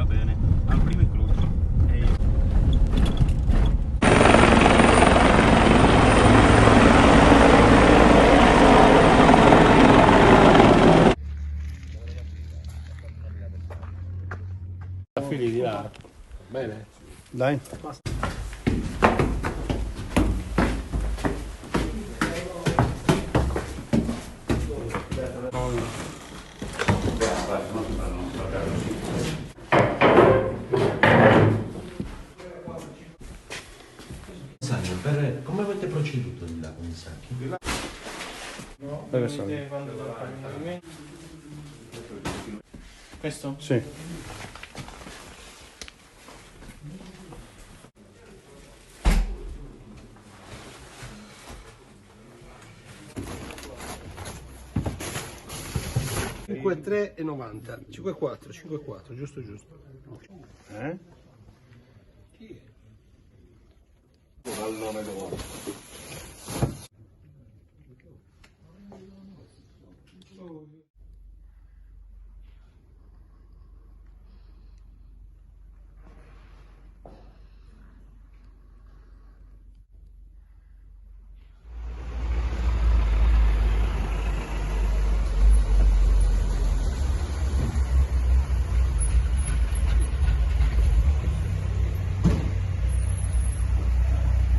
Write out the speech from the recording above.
va bene. Al primo incluso. Fili di là. Bene? Dai. Come avete proceduto di là con i sacchi? Dove sono? Questo? Sì. Cinque 3 e 90. 5,4, 5,4, giusto. Eh? Chi è? Pallone d'oro.